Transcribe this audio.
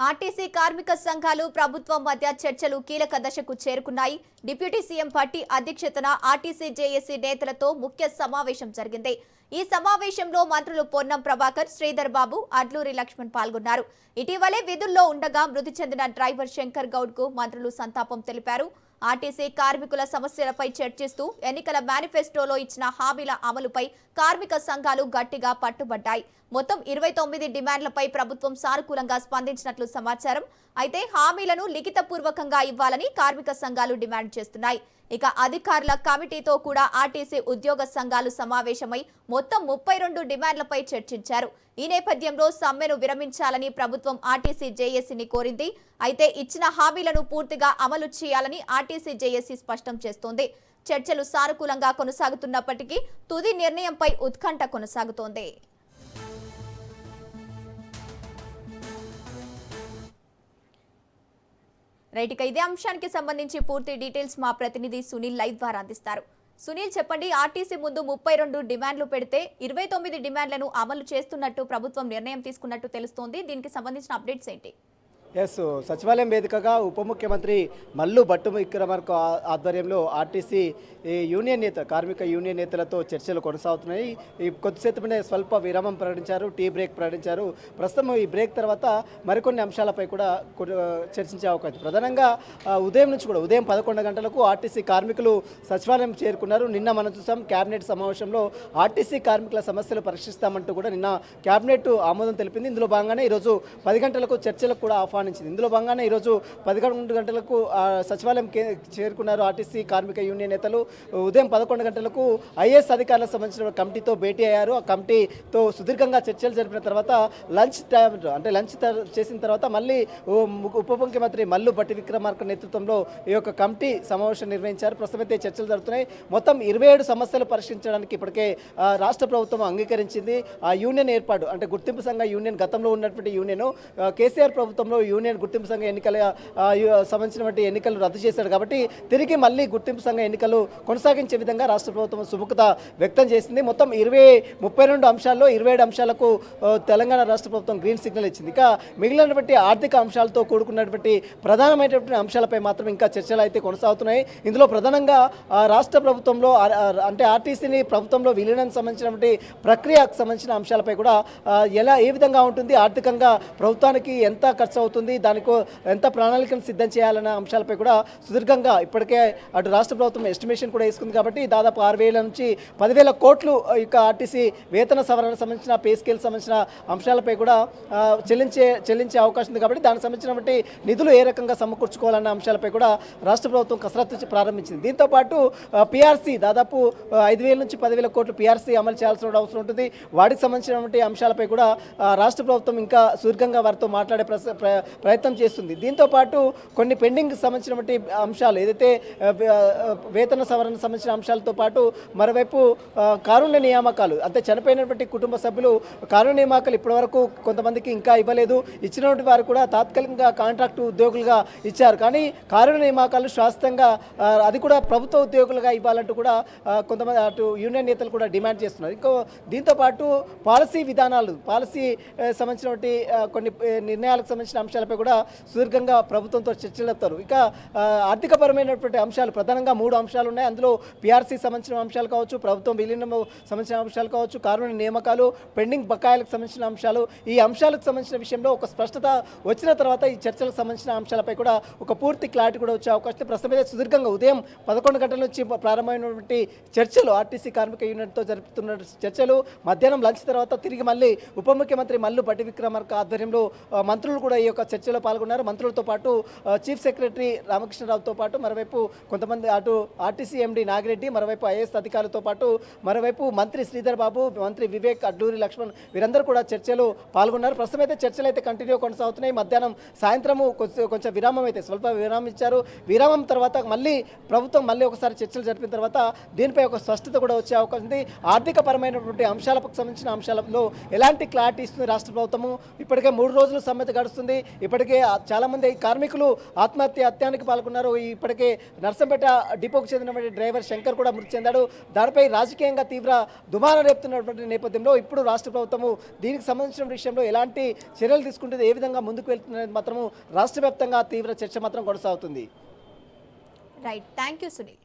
RTC కార్మిక సంఘాలు ప్రభుత్వం మధ్య చర్చలు కీలక దశకు చేరుకున్నాయి. డిప్యూటీ సీఎం పార్టీ అధ్యక్షతన ఆర్టీసీ జేఏసీ నేతలతో ముఖ్య సమావేశం జరిగింది. ఈ సమావేశంలో మంత్రులు పొన్నం ప్రభాకర్, శ్రీధర్ బాబు, అడ్లూరి లక్ష్మణ్ పాల్గొన్నారు. ఇటీవలే విధుల్లో ఉండగా మృతి చెందిన డ్రైవర్ శంకర్ గౌడ్ కు మంత్రులు సంతాపం తెలిపారు. ఆర్టీసీ కార్మికుల సమస్యలపై చర్చిస్తూ ఎన్నికల మేనిఫెస్టోలో ఇచ్చిన హామీల అమలుపై కార్మిక సంఘాలు గట్టిగా పట్టుబడ్డాయి. మొత్తం 29 డిమాండ్లపై ప్రభుత్వం సానుకూలంగా స్పందించినట్లు సమాచారం. అయితే హామీలను లిఖితపూర్వకంగా ఇవ్వాలని కార్మిక సంఘాలు డిమాండ్ చేస్తున్నాయి. ఇక అధికారుల కమిటీతో కూడా ఆర్టీసీ ఉద్యోగ సంఘాలు సమావేశమై మొత్తం 32 డిమాండ్లపై చర్చించారు. ఈ నేపథ్యంలో సమ్మెను విరమించాలని ప్రభుత్వం ఆర్టీసీ జేఏసీని కోరింది. అయితే ఇచ్చిన హామీలను పూర్తిగా అమలు చేయాలని ఆర్టీసీ జేఏసీ స్పష్టం చేస్తోంది. చర్చలు సానుకూలంగా కొనసాగుతున్నప్పటికీ తుది నిర్ణయంపై ఉత్కంఠ కొనసాగుతోంది. రైట్, ఇక ఇదే అంశానికి సంబంధించి పూర్తి డీటెయిల్స్ మా ప్రతినిధి సునీల్ లైవ్ ద్వారా అందిస్తారు. సునీల్, చెప్పండి, ఆర్టీసీ ముందు 32 డిమాండ్లు పెడితే 29 డిమాండ్లను అమలు చేస్తున్నట్టు ప్రభుత్వం నిర్ణయం తీసుకున్నట్టు తెలుస్తోంది. దీనికి సంబంధించిన అప్డేట్స్ ఏంటి? సచివాలయం వేదికగా ఉప ముఖ్యమంత్రి మల్లు భట్టు విక్రమార్క ఆధ్వర్యంలో ఆర్టీసీ యూనియన్ నేత కార్మిక యూనియన్ నేతలతో చర్చలు కొనసాగుతున్నాయి. ఈ కొద్దిసేపటినే స్వల్ప విరామం ప్రకటించారు, టీ బ్రేక్ ప్రకటించారు. ప్రస్తుతం ఈ బ్రేక్ తర్వాత మరికొన్ని అంశాలపై కూడా చర్చించే అవకాశం. ప్రధానంగా ఉదయం నుంచి కూడా ఉదయం 11 గంటలకు ఆర్టీసీ కార్మికులు సచివాలయం చేరుకున్నారు. నిన్న మనం చూసాం కేబినెట్ సమావేశంలో ఆర్టీసీ కార్మికుల సమస్యలు పరిశీలిస్తామంటూ కూడా నిన్న కేబినెట్ ఆమోదం తెలిపింది. ఇందులో భాగంగానే ఈరోజు 10 గంటలకు చర్చలకు కూడా ఆహ్వానించింది. ఇందులో భాగంగానే ఈరోజు 11 గంటలకు సచివాలయం చేరుకున్నారు ఆర్టీసీ కార్మిక యూనియన్ నేతలు. ఉదయం 11 గంటలకు ఐఏఎస్ అధికారులకు సంబంధించిన కమిటీతో భేటీ అయ్యారు. ఆ కమిటీతో సుదీర్ఘంగా చర్చలు జరిపిన తర్వాత లంచ్ చేసిన తర్వాత మళ్ళీ ఉప ముఖ్యమంత్రి మల్లు భట్టి విక్రమార్క నేతృత్వంలో ఈ యొక్క కమిటీ సమావేశం నిర్వహించారు. ప్రస్తుతం అయితే చర్చలు జరుగుతున్నాయి. మొత్తం 27 సమస్యలు పరిష్కరించడానికి ఇప్పటికే రాష్ట్ర ప్రభుత్వం అంగీకరించింది. ఆ యూనియన్ ఏర్పాటు అంటే గుర్తింపు సంఘ యూనియన్ గతంలో ఉన్నటువంటి యూనియన్ కేసీఆర్ ప్రభుత్వంలో యూనియన్ గుర్తింపు సంఘ ఎన్నికల సంబంధించినటువంటి ఎన్నికలు రద్దు చేశారు. కాబట్టి తిరిగి మళ్ళీ గుర్తింపు సంఘ ఎన్నికలు కొనసాగించే విధంగా రాష్ట్ర ప్రభుత్వం సుముఖత వ్యక్తం చేసింది. మొత్తం 32 అంశాల్లో 27 అంశాలకు తెలంగాణ రాష్ట్ర ప్రభుత్వం గ్రీన్ సిగ్నల్ ఇచ్చింది. ఇక మిగిలినటువంటి ఆర్థిక అంశాలతో కూడుకున్నటువంటి ప్రధానమైనటువంటి అంశాలపై మాత్రం ఇంకా చర్చలు అయితే కొనసాగుతున్నాయి. ఇందులో ప్రధానంగా రాష్ట్ర ప్రభుత్వంలో అంటే ఆర్టీసీని ప్రభుత్వంలో విలీనానికి సంబంధించినటువంటి ప్రక్రియకు సంబంధించిన అంశాలపై కూడా ఏ విధంగా ఉంటుంది, ఆర్థికంగా ప్రభుత్వానికి ఎంత ఖర్చు అవుతుంది, దానికి ఎంత ప్రణాళికను సిద్ధం చేయాలన్న అంశాలపై కూడా సుదీర్ఘంగా ఇప్పటికే అటు రాష్ట్ర ప్రభుత్వం ఎస్టిమేషన్ కూడా వేసుకుంది. కాబట్టి దాదాపు 6,000 నుంచి 10,000 కోట్లు ఇక ఆర్టీసీ వేతన సవరణకు సంబంధించిన పే స్కేల్ సంబంధించిన అంశాలపై కూడా చెల్లించే అవకాశం ఉంది. కాబట్టి దానికి సంబంధించినటువంటి నిధులు ఏ రకంగా సమకూర్చుకోవాలన్న అంశాలపై కూడా రాష్ట్ర ప్రభుత్వం కసరత్తు ప్రారంభించింది. దీంతోపాటు పీఆర్సీ దాదాపు 5,000 నుంచి 10,000 కోట్లు పీఆర్సీ అమలు చేయాల్సిన అవసరం ఉంటుంది. వాటికి సంబంధించినటువంటి అంశాలపై కూడా రాష్ట్ర ప్రభుత్వం ఇంకా సుదీర్ఘంగా వారితో మాట్లాడే ప్రయత్నం చేస్తుంది. దీంతోపాటు కొన్ని పెండింగ్ సంబంధించినటువంటి అంశాలు ఏదైతే వేతన సవరణ సంబంధించిన అంశాలతో పాటు మరోవైపు కారుణ్య నియామకాలు అంటే చనిపోయినటువంటి కుటుంబ సభ్యులు కారుణ్య నియామకాలు ఇప్పటివరకు కొంతమందికి ఇంకా ఇవ్వలేదు. ఇచ్చినటువంటి వారు కూడా తాత్కాలికంగా కాంట్రాక్టు ఉద్యోగులుగా ఇచ్చారు. కానీ కారుణ్య నియామకాలు శాశ్వతంగా అది కూడా ప్రభుత్వ ఉద్యోగులుగా ఇవ్వాలంటూ కూడా కొంతమంది అటు యూనియన్ నేతలు కూడా డిమాండ్ చేస్తున్నారు. దీంతోపాటు పాలసీ సంబంధించినటువంటి కొన్ని నిర్ణయాలకు సంబంధించిన అంశాలపై కూడా సుదీర్ఘంగా ప్రభుత్వంతో చర్చలు జరుపుతారు. ఇక ఆర్థికపరమైనటువంటి అంశాలు ప్రధానంగా 3 అంశాలు ఉన్నాయి. అందులో పీఆర్సీ సంబంధించిన అంశాలు కావచ్చు, ప్రభుత్వం విలీనం సంబంధించిన అంశాలు కావచ్చు, కారుణ్య నియామకాలు, పెండింగ్ బకాయిలకు సంబంధించిన అంశాలు. ఈ అంశాలకు సంబంధించిన విషయంలో ఒక స్పష్టత వచ్చిన తర్వాత ఈ చర్చలకు సంబంధించిన అంశాలపై కూడా ఒక పూర్తి క్లారిటీ కూడా వచ్చే అవకాశం. ప్రస్తుతం సుదీర్ఘంగా ఉదయం 11 గంటల నుంచి ప్రారంభమైనటువంటి చర్చలు ఆర్టీసీ కార్మిక యూనియన్తో జరుపుతున్న చర్చలు మధ్యాహ్నం లంచ్ తర్వాత తిరిగి మళ్ళీ ఉప ముఖ్యమంత్రి మల్లు భట్టి విక్రమార్క ఆధ్వర్యంలో మంత్రులు కూడా ఈ యొక్క చర్చలో పాల్గొన్నారు. మంత్రులతో పాటు చీఫ్ సెక్రటరీ రామకృష్ణరావుతో పాటు మరోవైపు కొంతమంది అటు ఆర్టీసీ ఎండీ నాగిరెడ్డి, మరోవైపు ఐఏఎస్ అధికారులతో పాటు మరోవైపు మంత్రి శ్రీధర్ బాబు, మంత్రి వివేక్, అడ్లూరి లక్ష్మణ్ వీరందరూ కూడా చర్చలు పాల్గొన్నారు. ప్రస్తుతం అయితే చర్చలు అయితే కంటిన్యూ కొనసాగుతున్నాయి. మధ్యాహ్నం సాయంత్రము కొంచెం విరామం అయితే స్వల్ప విరామం ఇచ్చారు. విరామం తర్వాత మళ్ళీ ప్రభుత్వం ఒకసారి చర్చలు జరిపిన తర్వాత దీనిపై ఒక స్పష్టత కూడా వచ్చే అవకాశం ఉంది. ఆర్థిక పరమైనటువంటి అంశాలకు సంబంధించిన అంశాలలో ఎలాంటి క్లారిటీ ఇస్తుంది రాష్ట్ర ప్రభుత్వము. ఇప్పటికే 3 రోజులు సమ్మెత గడుస్తుంది. ఇప్పటికే చాలామంది కార్మికులు హత్యానికి పాల్గొన్నారు. ఇప్పటికే నర్సంపేట డిపోకు చెందినటువంటి డ్రైవర్ శంకర్ కూడా మృతి చెందాడు. దానిపై రాజకీయంగా తీవ్ర దుమారం రేపుతున్నటువంటి నేపథ్యంలో ఇప్పుడు రాష్ట్ర ప్రభుత్వము దీనికి సంబంధించిన విషయంలో ఎలాంటి చర్యలు తీసుకుంటుంది, ఏ విధంగా ముందుకు వెళ్తున్నది మాత్రము రాష్ట్ర వ్యాప్తంగా తీవ్ర చర్చ మాత్రం కొనసాగుతుంది. Right, thank you Sunil.